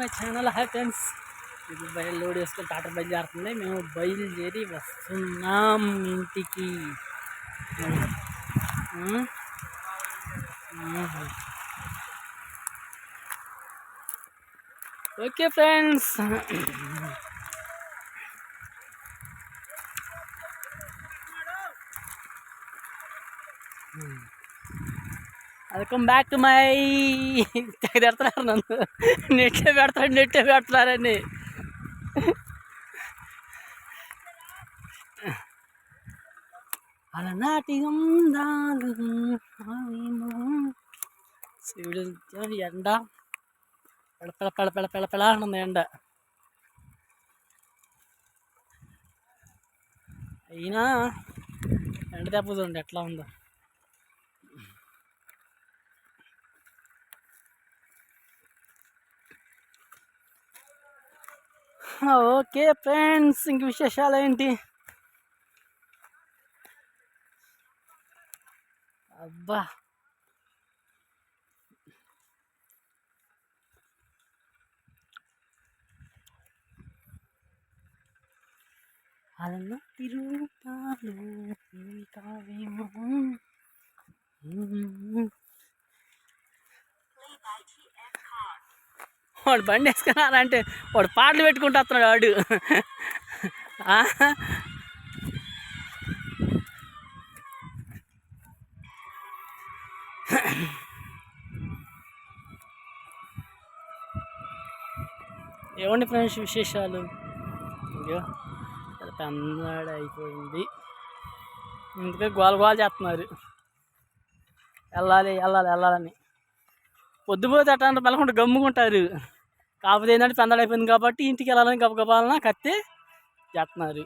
My channel hi friends. ఇది load వేసుకొని టాటర్ బయలుదేరుతుంది. మేము బయలుదేరి వస్తున్నాం ఇంటికి. Okay friends, welcome back to my పెడుతున్నారు నన్ను. నెట్టే పెడుతున్నారని అలనాటి అందాలు ఎండ పెళ ఉంది. ఎండ అయినా ఎండ దెబ్బ చూడండి ఎట్లా ఉందో. ఓకే ఫ్రెండ్స్, ఇంక విశేషాలు ఏంటి? అబ్బా, అలా తిరుగుతాను కావేమో. వాడు బండి వేసుకున్నారంటే వాడు పాటలు పెట్టుకుంటూ వస్తున్నాడు వాడు. ఏమండి ఫ్రెండ్స్ విశేషాలు? అయ్యో పెందాడ అయిపోయింది. ఇందుకే గోల చేస్తున్నారు వెళ్ళాలని. పొద్దుపోతే అట్లా వెళ్ళకుండా గమ్ముకుంటారు. కాకపోతే ఏంటంటే పెందాడ అయిపోయింది కాబట్టి ఇంటికి వెళ్ళాలని గబగబాలన కత్తి చేస్తున్నారు.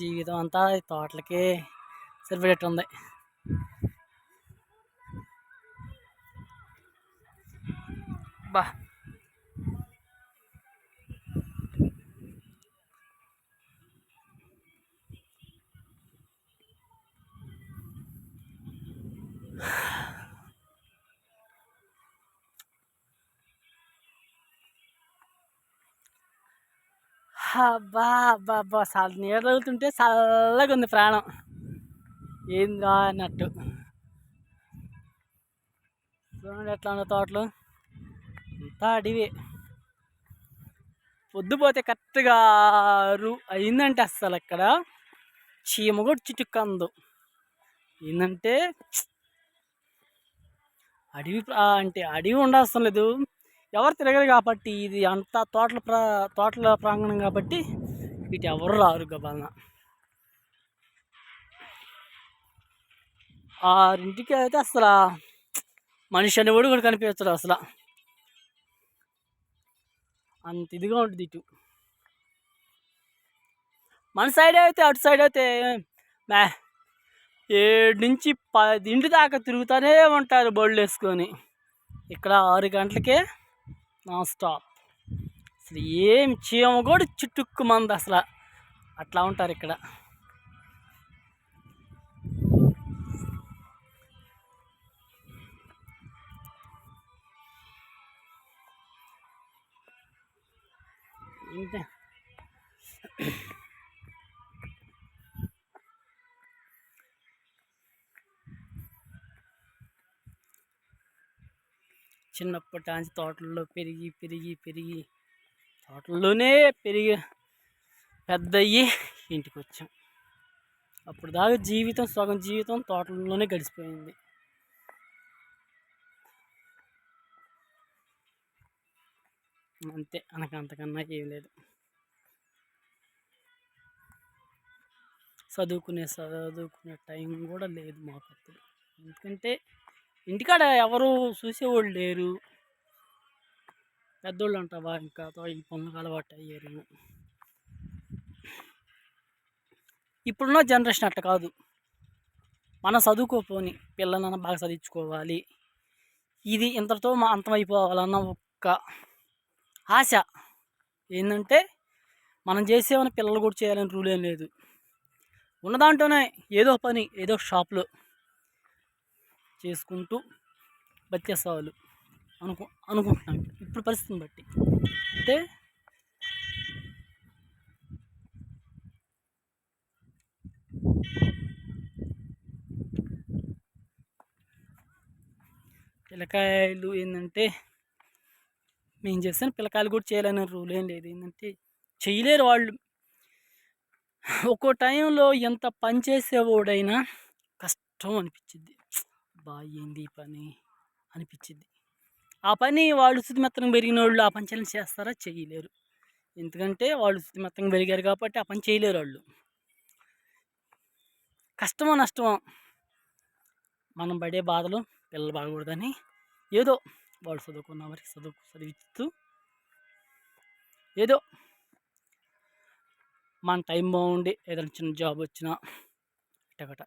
జీవితం అంతా తోటలకే సరిపడేట్టు ఉంది. బా, అబ్బా నీడ తగులుతుంటే చల్లగా ఉంది ప్రాణం. ఏందా అన్నట్టు చూడండి ఎట్లా ఉన్న తోటలు అంతా అడివే. పొద్దుపోతే కరెక్ట్గా అయిందంటే అస్సలు ఇక్కడ చీమ కూడా చిటుక్కందు. ఏంటంటే అడవి ఉండవసరం లేదు, ఎవరు తిరగరు కాబట్టి. ఇది అంతా తోటల ప్రాంగణం కాబట్టి ఇటు ఎవరు రారు గబాలన. 6ంటికి అయితే అసలు మనిషి అనేవాడు కూడా కనిపించడు అసలు. అంత ఇదిగా ఉంటుంది ఇటు. మన సైడ్ అయితే అటు సైడ్ అయితే 7 నుంచి 10 దాకా తిరుగుతూనే ఉంటారు బళ్ళు వేసుకొని. ఇక్కడ 6 గంటలకే నాన్ స్టాప్. అసలు ఏం చీమ కూడా చుట్టుక్కు మంది అసలు అట్లా ఉంటారు ఇక్కడ. ఇంతే చిన్నప్పటి నుంచి తోటల్లో పెరిగి తోటల్లోనే పెరిగి పెద్దయ్యి ఇంటికి వచ్చాం. అప్పుడు దాకా సగం జీవితం తోటల్లోనే గడిచిపోయింది. అంతే, అంతకన్నా ఏం లేదు. చదువుకునే టైం కూడా లేదు మాకు అప్పుడు. ఎందుకంటే ఇంటికాడ ఎవరు చూసేవాళ్ళు లేరు. పెద్దోళ్ళు అంటావా ఇంకా ఈ పనులకు అలవాటు అయ్యారు. ఇప్పుడున్న జనరేషన్ అట్ట కాదు. మనం చదువుకోపోని పిల్లలన్నా బాగా చదివించుకోవాలి, ఇది ఇంతటితో అంతమైపోవాలన్న ఒక్క ఆశ ఏంటంటే మనం చేసేమని పిల్లలు కూడా చేయాలని రూల్ ఏం లేదు. ఉన్న దాంట్లోనే ఏదో పని ఏదో షాప్లో చేసుకుంటూ బతికేసేవాళ్ళు అనుకుంటున్నాను ఇప్పుడు పరిస్థితిని బట్టి. అంటే పిల్లకాయలు ఏంటంటే మేము చేస్తాను, పిల్లకాయలు కూడా చేయాలనే రూల్ ఏం లేదు. ఏంటంటే చేయలేరు వాళ్ళు. ఒక్కో టైంలో ఎంత పని చేసేవాడైనా కష్టం అనిపించిద్ది. ఏంది ఈ పని అనిపించిద్ది. ఆ పని వాళ్ళు స్థితిమెత్తంగా పెరిగిన వాళ్ళు ఆ పని చేస్తారా? చేయలేరు. ఎందుకంటే వాళ్ళు స్థితిమెత్తంగా పెరిగారు కాబట్టి ఆ పని చేయలేరు వాళ్ళు. కష్టమో నష్టమో మనం పడే బాధలు పిల్లలు పడకూడదని ఏదో వాళ్ళు చదువుకున్న వారికి చదివిస్తూ ఏదో మన టైం బాగుండి ఏదైనా చిన్న జాబ్ వచ్చినా ఇటగట,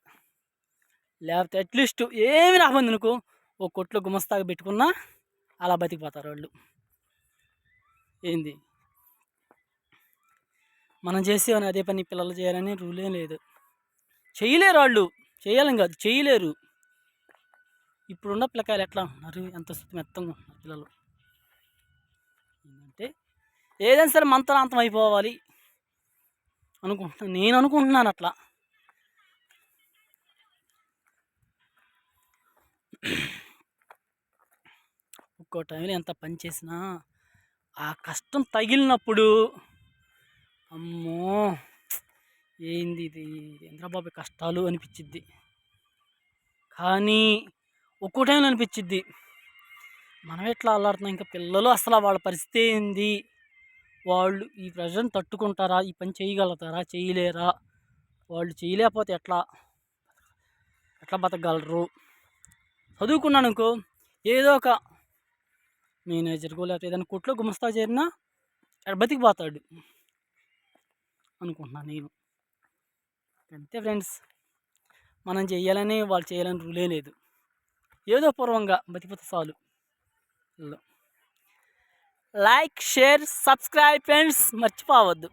లేకపోతే అట్లీస్ట్ ఏమి రాబంది అనుకో ఓ కొట్లో గుమస్తాగా పెట్టుకున్నా అలా బతికిపోతారు వాళ్ళు. ఏంది మనం చేసేవని అదే పని పిల్లలు చేయాలని రూల్ ఏం లేదు. చేయలేరు వాళ్ళు, చేయాలని కాదు చేయలేరు. ఇప్పుడున్న పిల్లకాయలు ఎట్లా ఉన్నారు, ఎంత మెత్తంగా ఉంటున్నారు పిల్లలు. ఏంటంటే ఏదైనా సరే మంత్రాంతం అయిపోవాలి అనుకుంటున్నాను, నేను అనుకుంటున్నాను అట్లా. ఒక్కో టైంలో ఎంత పని చేసినా ఆ కష్టం తగిలినప్పుడు అమ్మో ఏంది ఇది చంద్రబాబు కష్టాలు అనిపించిద్ది. కానీ ఒక్కో టైంలో అనిపించిద్ది మనం ఎట్లా అల్లాడుతున్నాం, ఇంకా పిల్లలు అసలు వాళ్ళ పరిస్థితి ఏంది, వాళ్ళు ఈ ప్రెషర్ని తట్టుకుంటారా, ఈ పని చేయగలుగుతారా, చేయలేరా, వాళ్ళు చేయలేకపోతే ఎట్లా బతకగలరు. చదువుకున్నాను అనుకో ఏదో ఒక మేనేజర్కో లేకపోతే ఏదైనా కొట్లో గుమస్తా చేరినా బతికిపోతాడు అనుకుంటున్నాను నేను. అంతే ఫ్రెండ్స్, మనం చేయాలని వాళ్ళు చేయాలని రూలే లేదు. ఏదో పూర్వంగా బతికిపోతే చాలు. లైక్, షేర్, సబ్స్క్రైబ్ ఫ్రెండ్స్, మర్చిపోవద్దు.